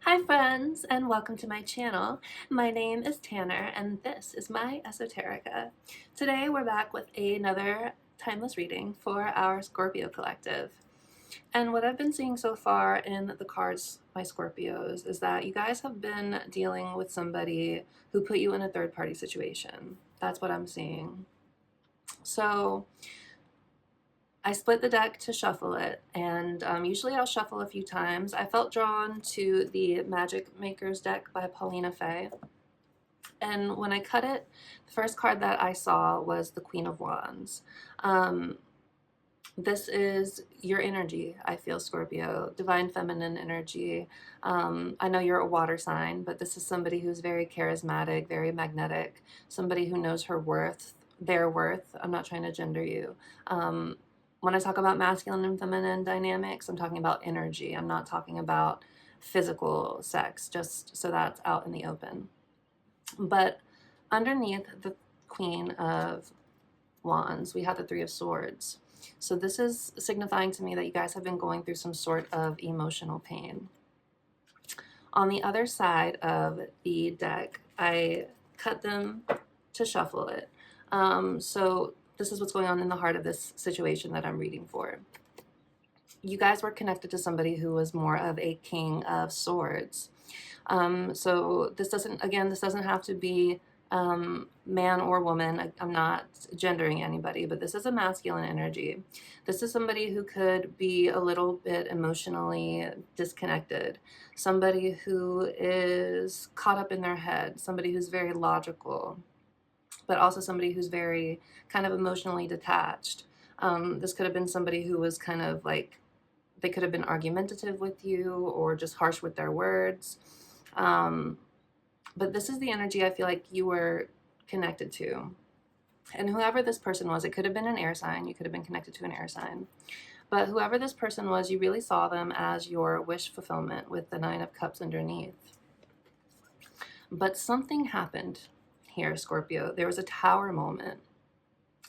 Hi friends, and welcome to my channel. My name is Tanner, and this is my Esoterica. Today we're back with another timeless reading for our Scorpio collective. And what I've been seeing so far in the cards, my Scorpios, is that you guys have been dealing with somebody who put you in a third-party situation. That's what I'm seeing. So I split the deck to shuffle it, and usually I'll shuffle a few times. I felt drawn to the Magic Makers deck by Paulina Faye, and when I cut it, the first card that I saw was the Queen of Wands. This is your energy, I feel, Scorpio, divine feminine energy. I know you're a water sign, but this is somebody who's very charismatic, very magnetic, somebody who knows her worth, their worth. I'm not trying to gender you. When I talk about masculine and feminine dynamics, I'm talking about energy. I'm not talking about physical sex, just so that's out in the open. But underneath the Queen of Wands, we have the Three of Swords. So this is signifying to me that you guys have been going through some sort of emotional pain. On the other side of the deck, I cut them to shuffle it. So this is what's going on in the heart of this situation that I'm reading for. You guys were connected to somebody who was more of a King of Swords. So this doesn't have to be man or woman. I'm not gendering anybody, but this is a masculine energy. This is somebody who could be a little bit emotionally disconnected, somebody who is caught up in their head, somebody who's very logical, but also somebody who's very kind of emotionally detached. This could have been somebody who was kind of like, they could have been argumentative with you or just harsh with their words. But this is the energy I feel like you were connected to. And whoever this person was, it could have been an air sign. You could have been connected to an air sign. But whoever this person was, you really saw them as your wish fulfillment with the Nine of Cups underneath. But something happened here, Scorpio. There was a tower moment.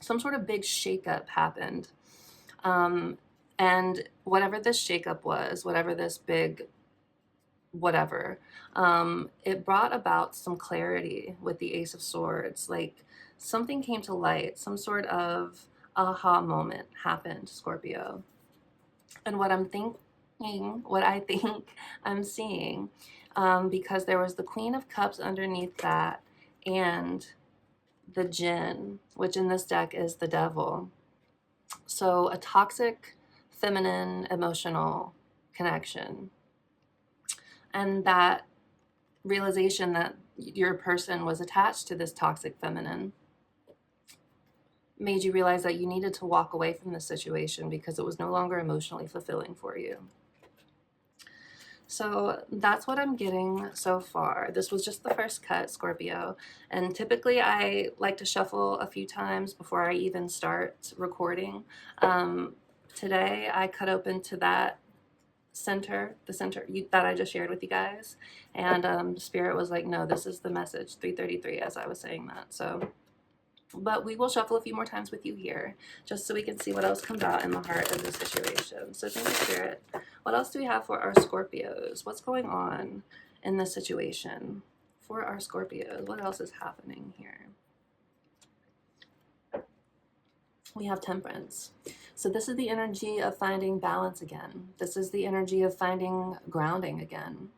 Some sort of big shakeup happened. And whatever this shakeup was, whatever this big whatever, it brought about some clarity with the Ace of Swords. Like something came to light, some sort of aha moment happened, Scorpio. And what I think I'm seeing, because there was the Queen of Cups underneath that and the Jinn, which in this deck is the devil. So a toxic, feminine, emotional connection. And that realization that your person was attached to this toxic feminine made you realize that you needed to walk away from this situation because it was no longer emotionally fulfilling for you. So that's what I'm getting so far. This was just the first cut, Scorpio. And typically I like to shuffle a few times before I even start recording. Today I cut open to that the center that I just shared with you guys. And Spirit was like, no, this is the message, 333, as I was saying that. So, but we will shuffle a few more times with you here, just so we can see what else comes out in the heart of the situation. So thank you, Spirit. What else do we have for our Scorpios? What's going on in this situation for our Scorpios? What else is happening here? We have Temperance. So this is the energy of finding balance again. This is the energy of finding grounding again.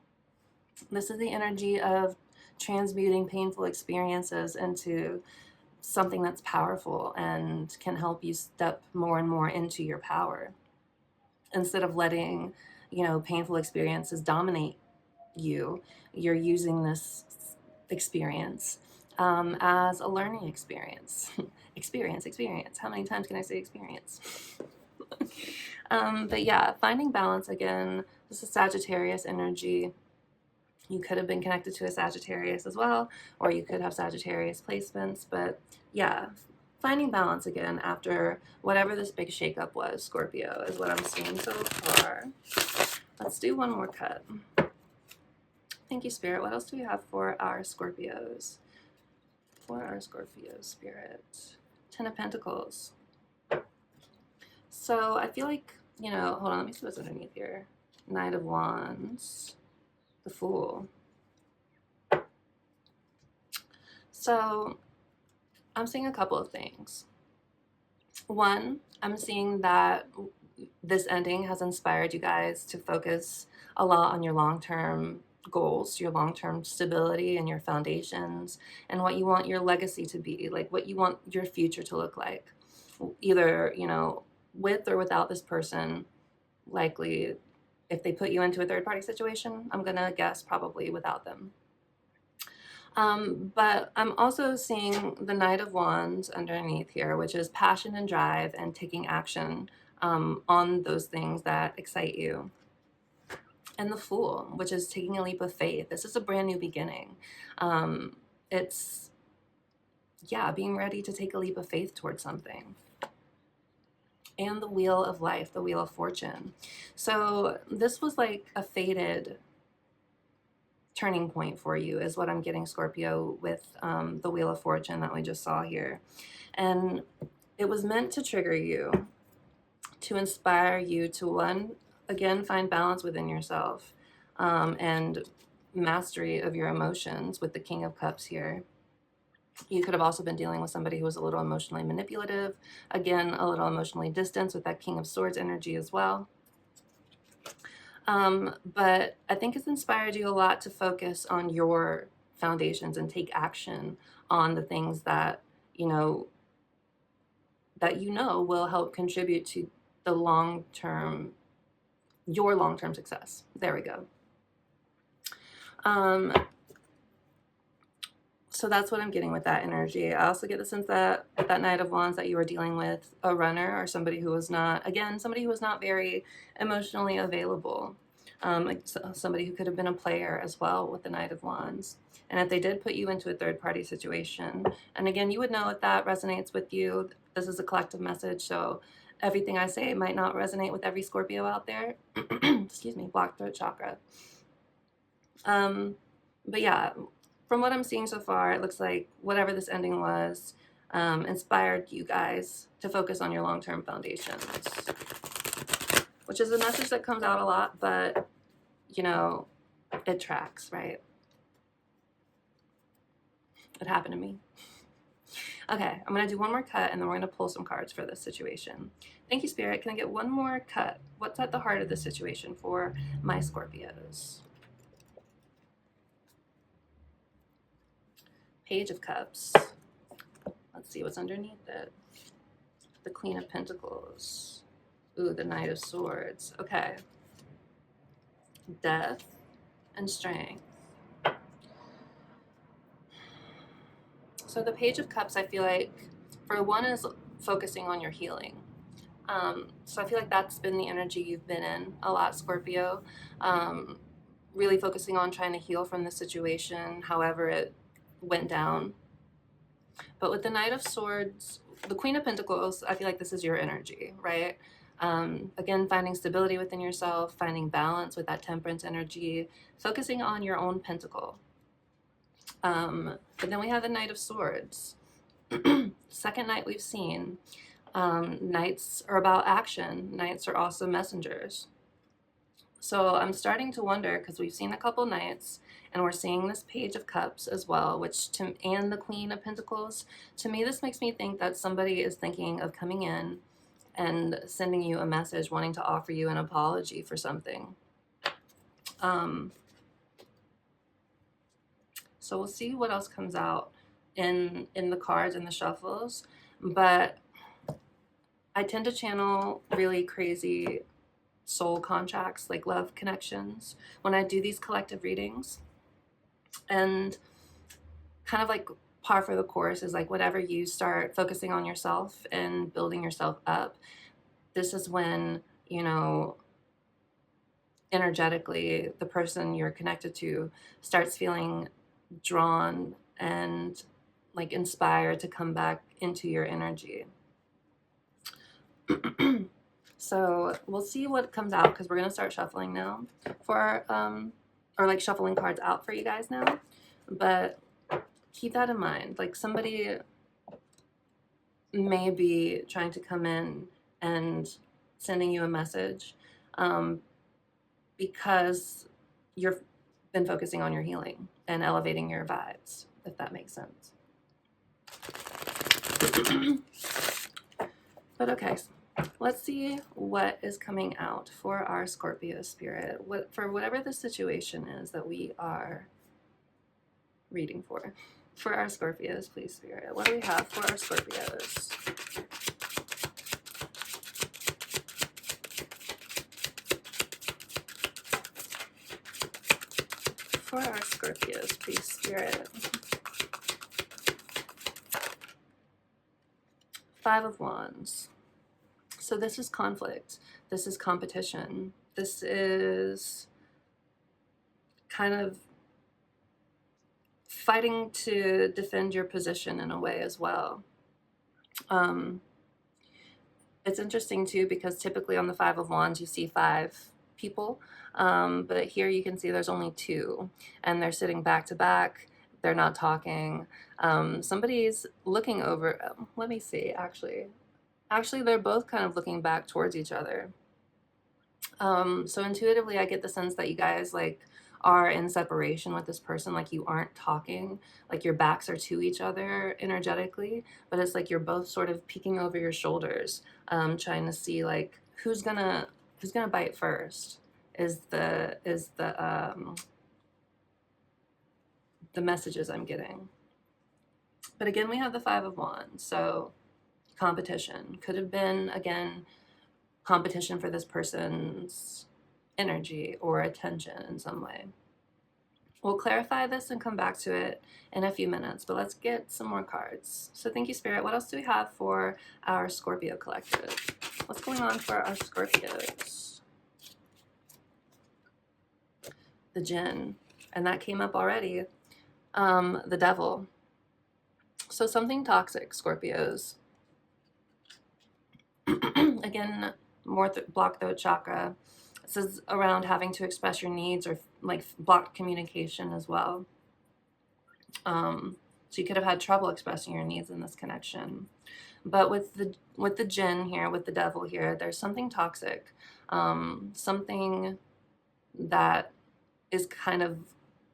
This is the energy of transmuting painful experiences into something that's powerful and can help you step more and more into your power. Instead of letting, painful experiences dominate you, you're using this experience as a learning experience. experience. How many times can I say experience? But yeah, finding balance again. This is Sagittarius energy. You could have been connected to a Sagittarius as well, or you could have Sagittarius placements. But yeah, finding balance again after whatever this big shakeup was, Scorpio, is what I'm seeing so far. Let's do one more cut. Thank you, Spirit. What else do we have for our Scorpios? For our Scorpios, Spirit. Ten of Pentacles. So I feel like, hold on, let me see what's underneath here. Knight of Wands. the Fool. So I'm seeing a couple of things. One, I'm seeing that this ending has inspired you guys to focus a lot on your long-term goals, your long-term stability and your foundations, and what you want your legacy to be, like what you want your future to look like. Either, you know, with or without this person, likely if they put you into a third party situation, I'm gonna guess probably without them. But I'm also seeing the Knight of Wands underneath here, which is passion and drive and taking action on those things that excite you. And the Fool, which is taking a leap of faith. This is a brand new beginning. It's, yeah, being ready to take a leap of faith towards something. And the Wheel of Life, the Wheel of Fortune. So this was like a fated turning point for you is what I'm getting, Scorpio, with the Wheel of Fortune that we just saw here. And it was meant to trigger you, to inspire you to, one, again, find balance within yourself and mastery of your emotions with the King of Cups here. You could have also been dealing with somebody who was a little emotionally manipulative, again, a little emotionally distant with that King of Swords energy as well. But I think it's inspired you a lot to focus on your foundations and take action on the things that, you know, will help contribute to the long-term, your long-term success. There we go. So that's what I'm getting with that energy. I also get the sense that with that Knight of Wands that you were dealing with a runner or somebody who was not, again, somebody who was not very emotionally available. Like somebody who could have been a player as well with the Knight of Wands. And if they did put you into a third party situation, and again, you would know if that resonates with you. This is a collective message, so everything I say might not resonate with every Scorpio out there. Excuse me, blocked throat chakra. But yeah, from what I'm seeing so far, it looks like whatever this ending was inspired you guys to focus on your long-term foundations, which is a message that comes out a lot, but, you know, it tracks, right? It happened to me. Okay, I'm going to do one more cut, and then we're going to pull some cards for this situation. Thank you, Spirit. Can I get one more cut? What's at the heart of this situation for my Scorpios? Page of Cups. Let's see what's underneath it. The Queen of Pentacles. Ooh, the Knight of Swords. Okay. Death and Strength. So the Page of Cups, I feel like, for one, is focusing on your healing. So I feel like that's been the energy you've been in a lot, Scorpio. Really focusing on trying to heal from the situation, however it went down. But with the Knight of Swords, the Queen of Pentacles, I feel like this is your energy, right? Again, finding stability within yourself, finding balance with that Temperance energy, focusing on your own pentacle. But then we have the Knight of Swords. Second night we've seen. Knights are about action. Knights are also messengers. So I'm starting to wonder, because we've seen a couple knights, and we're seeing this Page of Cups as well, and the Queen of Pentacles. To me, this makes me think that somebody is thinking of coming in and sending you a message, wanting to offer you an apology for something. So we'll see what else comes out in the cards and the shuffles. But I tend to channel really crazy soul contracts, like love connections, when I do these collective readings. And kind of like par for the course is like whatever you start focusing on yourself and building yourself up, this is when, you know, energetically the person you're connected to starts feeling drawn and like inspired to come back into your energy. So we'll see what comes out, because we're going to start shuffling now for or like shuffling cards out for you guys now. But keep that in mind, like somebody may be trying to come in and sending you a message because you're been focusing on your healing and elevating your vibes, if that makes sense. But okay, let's see what is coming out for our Scorpio spirit, for whatever the situation is that we are reading for. For our Scorpios, please, spirit. What do we have for our Scorpios? For our Scorpios, please, spirit. 5 of Wands. So this is conflict. This is competition. This is kind of fighting to defend your position in a way as well. It's interesting too, because typically on the 5 of Wands you see 5 people, but here you can see there's only 2, and they're sitting back to back. They're not talking. Somebody's looking over. Let me see. Actually, they're both kind of looking back towards each other. So intuitively, I get the sense that you guys are in separation with this person, like you aren't talking, like your backs are to each other energetically, but it's like you're both sort of peeking over your shoulders, trying to see like who's gonna bite first is the messages I'm getting. But again, we have the 5 of Wands, so competition could have been, again, competition for this person's energy or attention in some way. We'll clarify this and come back to it in a few minutes, but let's get some more cards. So thank you, Spirit. What else do we have for our Scorpio collective? What's going on for our Scorpios? The Jinn, and that came up already. The Devil. So something toxic, Scorpios. Again, more blocked throat chakra. This is around having to express your needs or like blocked communication as well. So you could have had trouble expressing your needs in this connection. But with the Jinn here, with the Devil here, there's something toxic, something that is kind of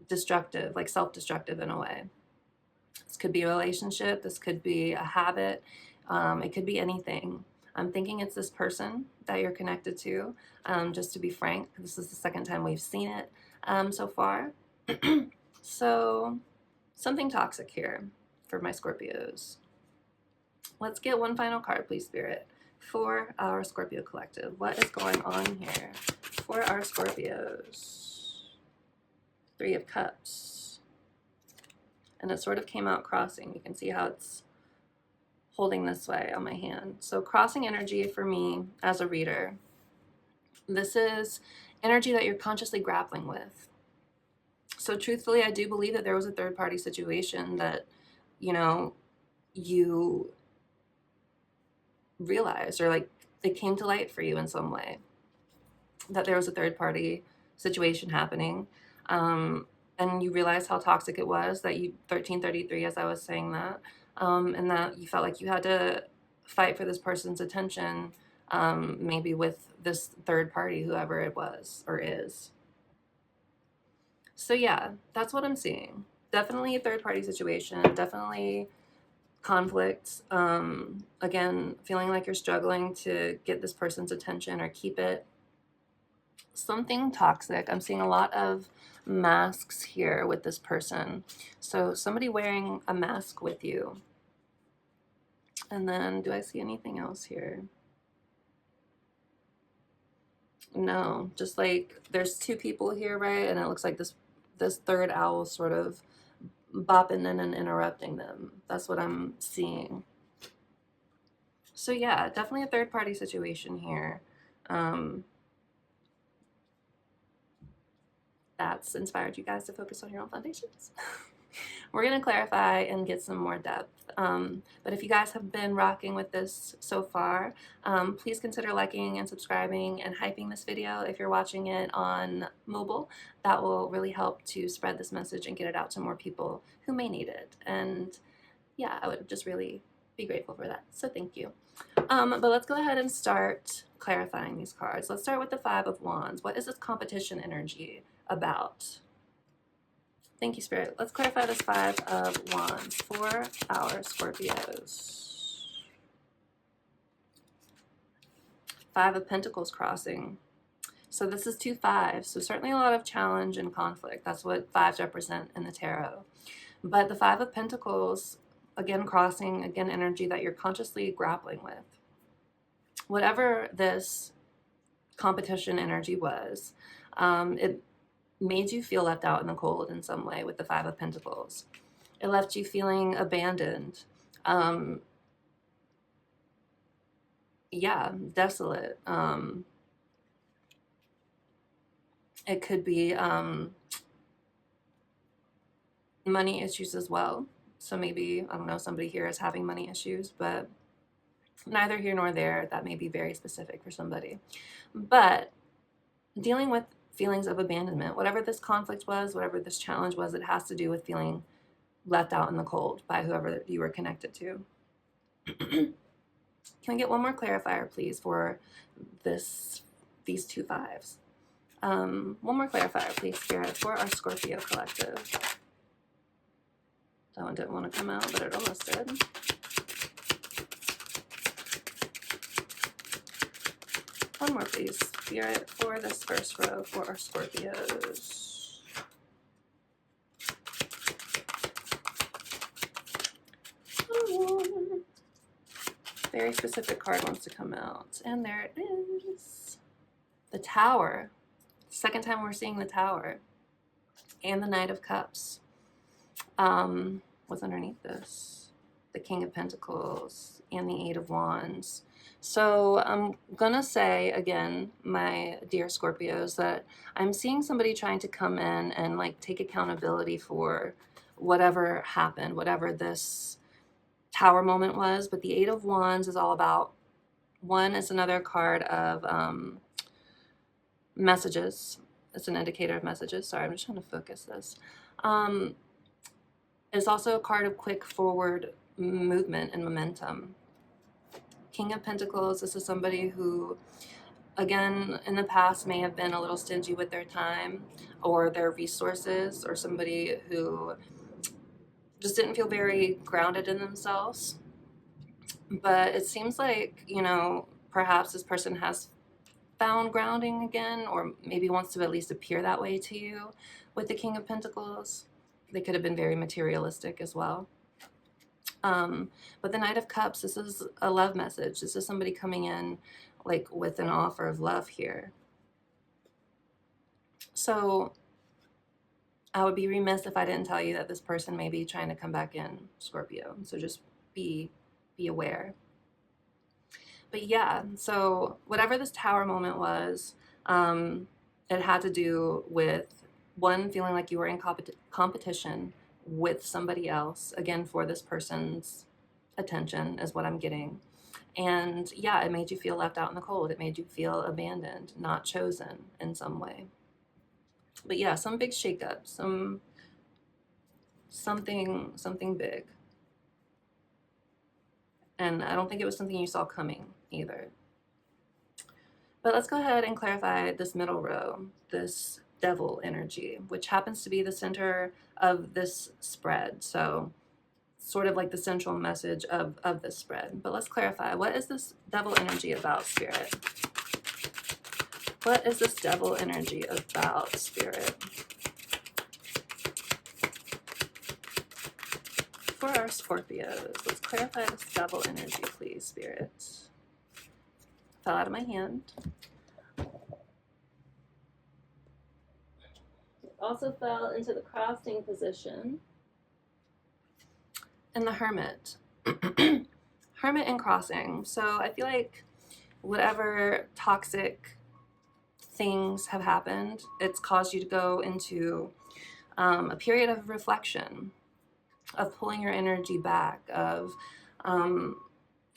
destructive, like self-destructive in a way. This could be a relationship. This could be a habit. It could be anything. I'm thinking it's this person that you're connected to. Just to be frank, this is the second time we've seen it so far. So something toxic here for my Scorpios. Let's get one final card, please, Spirit, for our Scorpio collective. What is going on here for our Scorpios? 3 of Cups. And it sort of came out crossing. You can see how it's holding this way on my hand. So crossing energy for me as a reader. This is energy that you're consciously grappling with. So truthfully, I do believe that there was a third-party situation that, you realized, or like it came to light for you in some way, that there was a third-party situation happening. And you realized how toxic it was, that 1333, as I was saying that, and that you felt like you had to fight for this person's attention, maybe with this third party, whoever it was or is. So yeah, that's what I'm seeing. Definitely a third party situation, definitely conflict. Again, feeling like you're struggling to get this person's attention or keep it. Something toxic. I'm seeing a lot of masks here with this person. So somebody wearing a mask with you. And then do I see anything else here? No, just like there's 2 people here, right? And it looks like this third owl sort of bopping in and interrupting them. That's what I'm seeing. So yeah, definitely a third party situation here. That's inspired you guys to focus on your own foundations. We're going to clarify and get some more depth. But if you guys have been rocking with this so far, please consider liking and subscribing and hyping this video if you're watching it on mobile. That will really help to spread this message and get it out to more people who may need it. And yeah, I would just really be grateful for that. So thank you. But let's go ahead and start clarifying these cards. Let's start with the 5 of Wands. What is this competition energy about? Thank you, Spirit. Let's clarify this Five of Wands for our Scorpios. Five of Pentacles crossing. So this is 2 5s. So certainly a lot of challenge and conflict. That's what 5s represent in the tarot. But the Five of Pentacles, again, crossing, again, energy that you're consciously grappling with. Whatever this competition energy was, it made you feel left out in the cold in some way with the Five of Pentacles. It left you feeling abandoned. Yeah, desolate. It could be money issues as well. So maybe, I don't know, somebody here is having money issues, but neither here nor there. That may be very specific for somebody. But dealing with feelings of abandonment, whatever this conflict was, whatever this challenge was, it has to do with feeling left out in the cold by whoever you were connected to. Can we get one more clarifier, please, for these 2 5s? One more clarifier, please, Spirit, for our Scorpio collective. That one didn't want to come out, but it almost did. One more, please, Spirit, for this first row for our Scorpios. Very specific card wants to come out, and there it is. The Tower. Second time we're seeing the Tower. And the Knight of Cups. What's underneath this? The King of Pentacles and the Eight of Wands. So I'm gonna say again, my dear Scorpios, that I'm seeing somebody trying to come in and like take accountability for whatever happened, whatever this Tower moment was. But the Eight of Wands is all about, one is another card of messages. It's an indicator of messages. Sorry, I'm just trying to focus this. It's also a card of quick forward movement and momentum. King of Pentacles, this is somebody who, again, in the past may have been a little stingy with their time or their resources, or somebody who just didn't feel very grounded in themselves. But it seems like, you know, perhaps this person has found grounding again, or maybe wants to at least appear that way to you with the King of Pentacles. They could have been very materialistic as well. But the Knight of Cups, this is a love message. This is somebody coming in like with an offer of love here. So I would be remiss if I didn't tell you that this person may be trying to come back in, Scorpio. So just be aware. But yeah, so whatever this Tower moment was, it had to do with, one, feeling like you were in competition with somebody else, again, for this person's attention is what I'm getting. And yeah, it made you feel left out in the cold. It made you feel abandoned, not chosen in some way. But yeah, some big shakeup, something big. And I don't think it was something you saw coming either. But let's go ahead and clarify this middle row, this Devil energy, which happens to be the center of this spread. So sort of like the central message of this spread. But let's clarify, what is this Devil energy about, Spirit? What is this Devil energy about, Spirit? For our Scorpios, let's clarify this Devil energy, please, Spirit. Fell out of my hand. Also fell into the crossing position. And the Hermit. Hermit and crossing. So I feel like whatever toxic things have happened, it's caused you to go into a period of reflection, of pulling your energy back, of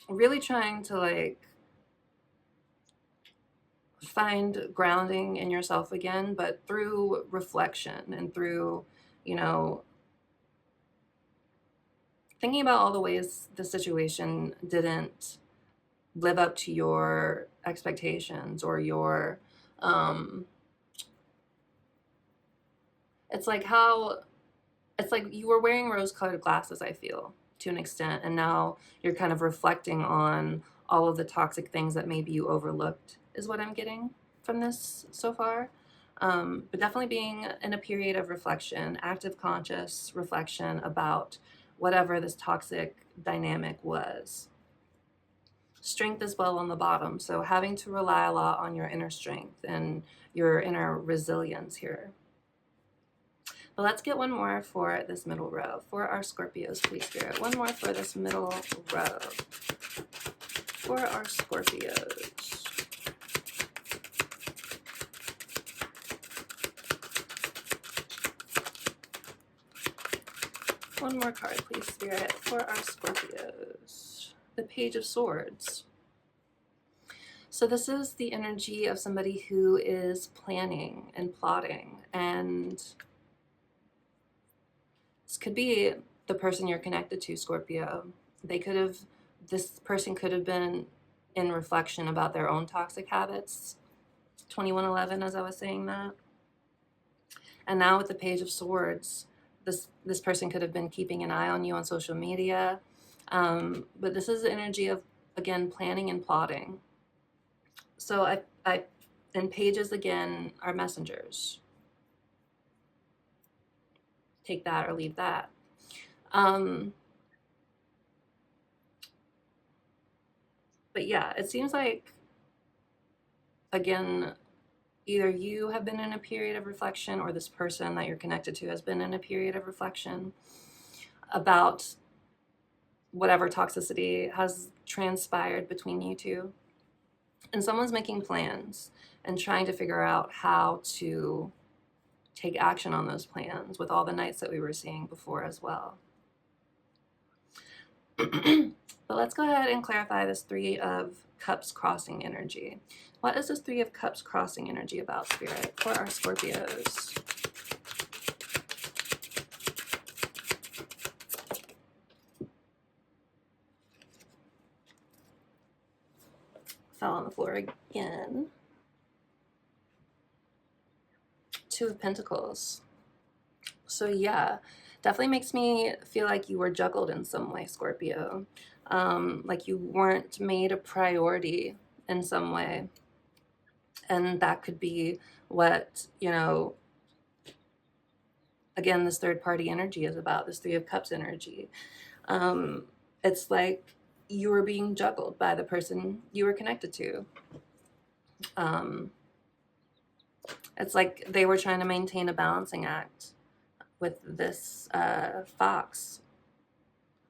really trying to like find grounding in yourself again, but through reflection and through, you know, thinking about all the ways the situation didn't live up to your expectations or your, it's like how it's like you were wearing rose-colored glasses, I feel, to an extent, and now you're kind of reflecting on all of the toxic things that maybe you overlooked, is what I'm getting from this so far. But definitely being in a period of reflection, active conscious reflection about whatever this toxic dynamic was. Strength as well on the bottom, so having to rely a lot on your inner strength and your inner resilience here. But let's get one more for this middle row. For our Scorpios, please, Spirit. One more for this middle row. For our Scorpios. One more card, please, Spirit, for our Scorpios. The Page of Swords. So this is the energy of somebody who is planning and plotting, and this could be the person you're connected to, Scorpio. This person could have been in reflection about their own toxic habits, 2111, as I was saying that. And now with the Page of Swords, this person could have been keeping an eye on you on social media. But this is the energy of, again, planning and plotting. So and pages, again, are messengers. Take that or leave that. But yeah, it seems like, again, either you have been in a period of reflection or this person that you're connected to has been in a period of reflection about whatever toxicity has transpired between you two. And someone's making plans and trying to figure out how to take action on those plans with all the knights that we were seeing before as well. But let's go ahead and clarify this Three of Cups crossing energy. What is this Three of Cups crossing energy about, Spirit, for our Scorpios? Fell on the floor again. Two of Pentacles. So yeah, definitely makes me feel like you were juggled in some way, Scorpio. Like you weren't made a priority in some way. And that could be what, again, this third party energy is about, this Three of Cups energy. It's like you were being juggled by the person you were connected to. It's like they were trying to maintain a balancing act with this fox,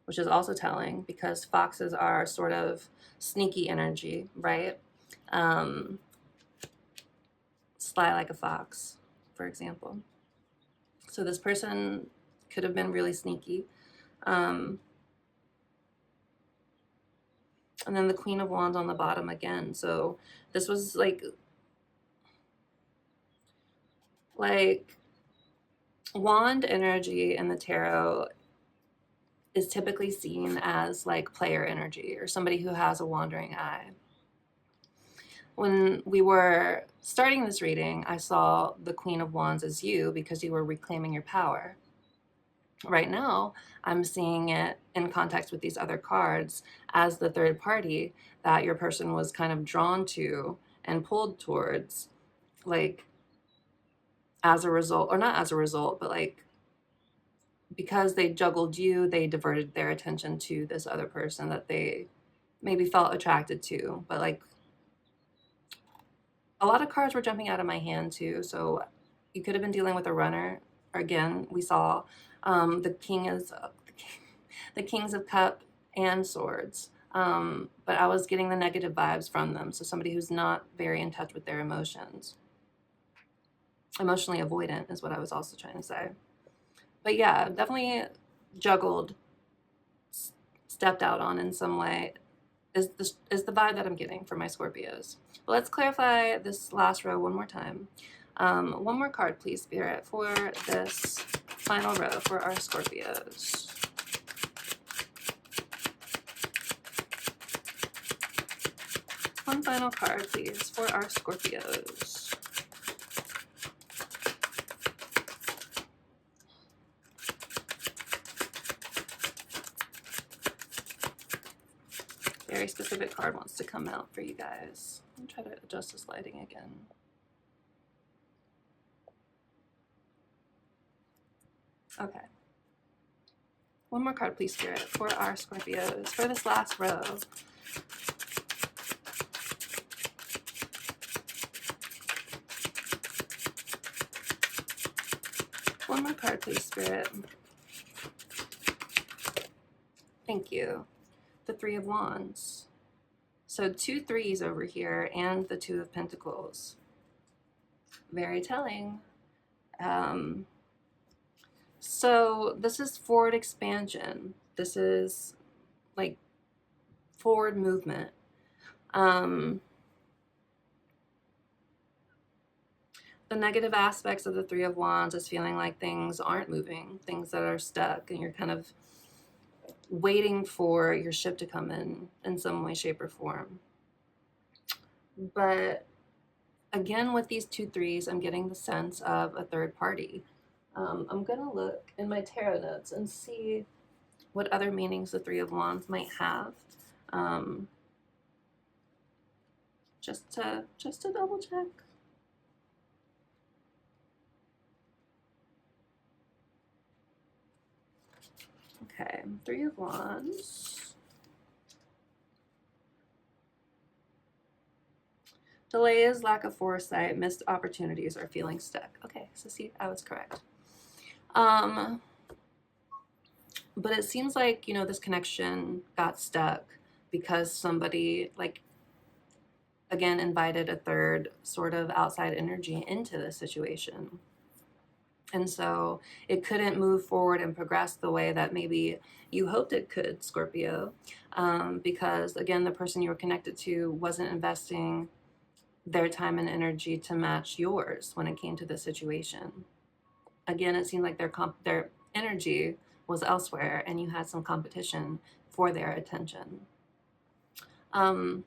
which is also telling because foxes are sort of sneaky energy, right? Sly like a fox, for example. So this person could have been really sneaky. And then the Queen of Wands on the bottom again. So this was like wand energy in the tarot is typically seen as like player energy or somebody who has a wandering eye. When we were starting this reading, I saw the Queen of Wands as you because you were reclaiming your power. Right now, I'm seeing it in context with these other cards as the third party that your person was kind of drawn to and pulled towards, like, as a result, or not as a result, but like because they juggled you, they diverted their attention to this other person that they maybe felt attracted to. But like a lot of cards were jumping out of my hand too. So you could have been dealing with a runner. Again, we saw the Kings of Cup and Swords. But I was getting the negative vibes from them. So somebody who's not very in touch with their emotions. Emotionally avoidant is what I was also trying to say. But yeah, definitely juggled, stepped out on in some way is the vibe that I'm getting from my Scorpios. But let's clarify this last row one more time. One more card, please, Spirit, for this final row for our Scorpios. One final card, please, for our Scorpios. very specific card wants to come out for you guys. Let me try to adjust this lighting again. Okay. One more card, please, Spirit, for our Scorpios, for this last row. One more card, please, Spirit. Thank you. The Three of Wands. So 2 3s over here and the Two of Pentacles. Very telling. So this is forward expansion. This is like forward movement. The negative aspects of the Three of Wands is feeling like things aren't moving, things that are stuck, and you're kind of waiting for your ship to come in some way, shape, or form. But again, with these 2 3s, I'm getting the sense of a third party. I'm going to look in my tarot notes and see what other meanings the Three of Wands might have. Just to double check. Okay, Three of Wands. Delays, lack of foresight, missed opportunities, or feeling stuck. Okay, so see, I was correct. But it seems like, you know, this connection got stuck because somebody, like, again, invited a third sort of outside energy into this situation. And so it couldn't move forward and progress the way that maybe you hoped it could, Scorpio, because, again, the person you were connected to wasn't investing their time and energy to match yours when it came to the situation. Again, it seemed like their energy was elsewhere and you had some competition for their attention. But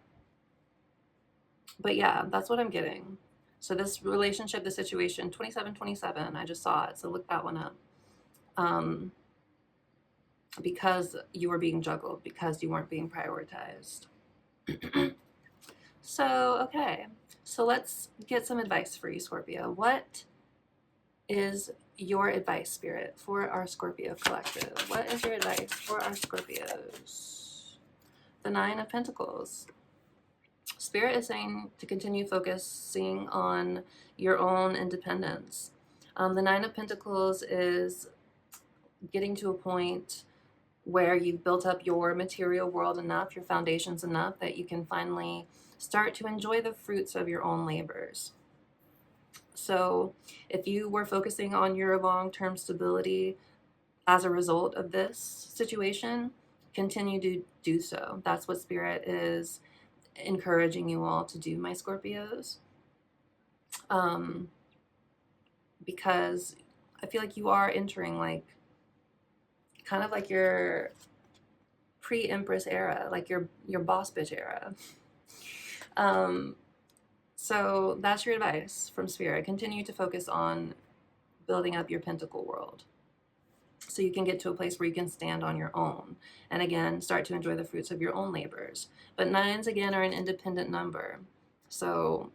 yeah, that's what I'm getting. So this relationship, the situation, 2727, I just saw it, so look that one up. Because you were being juggled, because you weren't being prioritized. So, okay. So let's get some advice for you, Scorpio. What is your advice, Spirit, for our Scorpio collective? What is your advice for our Scorpios? The Nine of Pentacles. Spirit is saying to continue focusing on your own independence. The Nine of Pentacles is getting to a point where you've built up your material world enough, your foundations enough, that you can finally start to enjoy the fruits of your own labors. So if you were focusing on your long-term stability as a result of this situation, continue to do so. That's what Spirit is encouraging you all to do, my Scorpios. Because I feel like you are entering like kind of like your pre-Empress era, like your boss bitch era. So that's your advice from Spirit. Continue to focus on building up your pentacle world so you can get to a place where you can stand on your own and, again, start to enjoy the fruits of your own labors. But nines, again, are an independent number. So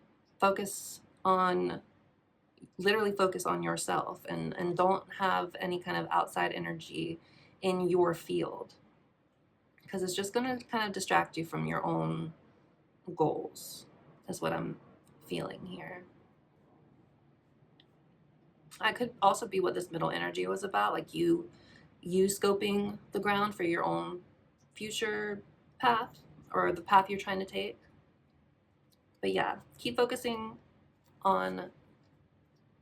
literally focus on yourself and don't have any kind of outside energy in your field, because it's just going to kind of distract you from your own goals, is what I'm feeling here. I could also be what this middle energy was about, like you scoping the ground for your own future path or the path you're trying to take. But yeah, keep focusing on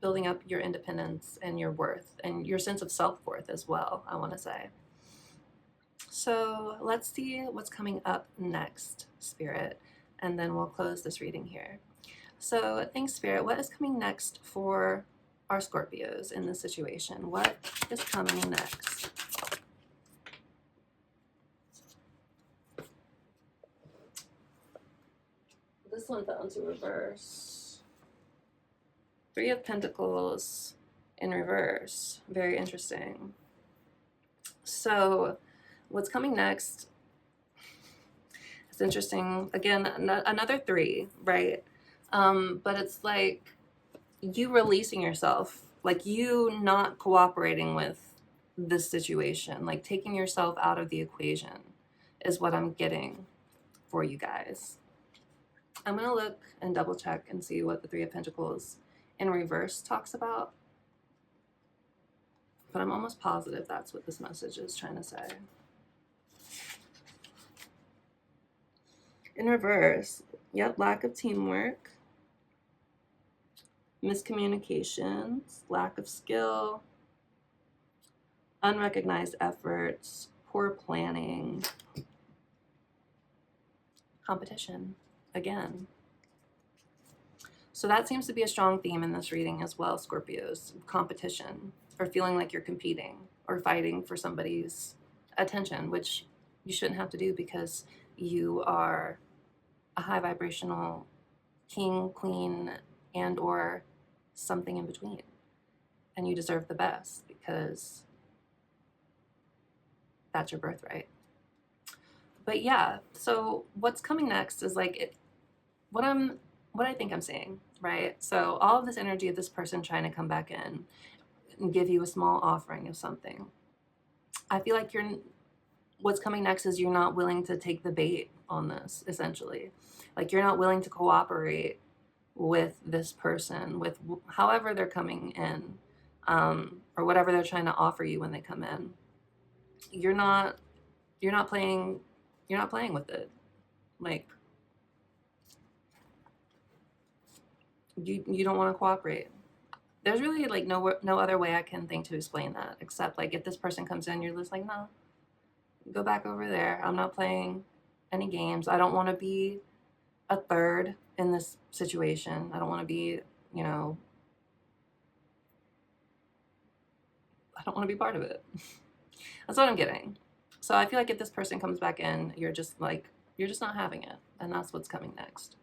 building up your independence and your worth and your sense of self-worth as well, I want to say. So let's see what's coming up next, Spirit, and then we'll close this reading here. So thanks, Spirit. What is coming next for our Scorpios in this situation? What is coming next? This one fell into reverse. Three of Pentacles in reverse. Very interesting. So what's coming next? It's interesting. Again, another 3, right? But it's like you releasing yourself, like you not cooperating with this situation, like taking yourself out of the equation is what I'm getting for you guys. I'm going to look and double check and see what the 3 of Pentacles in reverse talks about. But I'm almost positive that's what this message is trying to say. In reverse, yep, lack of teamwork, miscommunications, lack of skill, unrecognized efforts, poor planning, competition again. So that seems to be a strong theme in this reading as well, Scorpios. Competition, or feeling like you're competing or fighting for somebody's attention, which you shouldn't have to do because you are a high vibrational king, queen, and or something in between. And you deserve the best because that's your birthright. But yeah, so what's coming next is like what I think I'm seeing, right? So all of this energy of this person trying to come back in and give you a small offering of something. I feel like what's coming next is you're not willing to take the bait on this, essentially. Like you're not willing to cooperate with this person, with however they're coming in, or whatever they're trying to offer you when they come in. You're not playing with it. Like you don't want to cooperate. There's really like no other way I can think to explain that, except like if this person comes in, you're just like, no, go back over there. I'm not playing any games. I don't want to be a third in this situation. I don't want to be, I don't want to be part of it. That's what I'm getting. So I feel like if this person comes back in, you're just not having it. And that's what's coming next.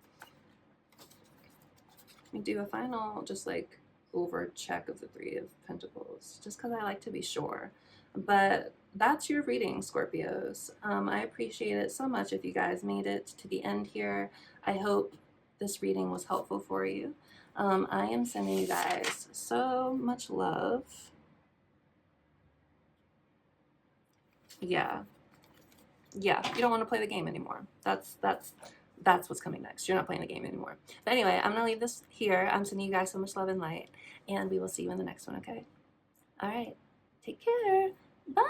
Let me do a final, just like over check of the 3 of Pentacles, just because I like to be sure. But that's your reading, Scorpios. I appreciate it so much if you guys made it to the end here. I hope this reading was helpful for you. I am sending you guys so much love. Yeah, you don't want to play the game anymore. That's what's coming next. You're not playing the game anymore. But anyway, I'm gonna leave this here. I'm sending you guys so much love and light, and we will see you in the next one. Okay? All right. Take care. Bye.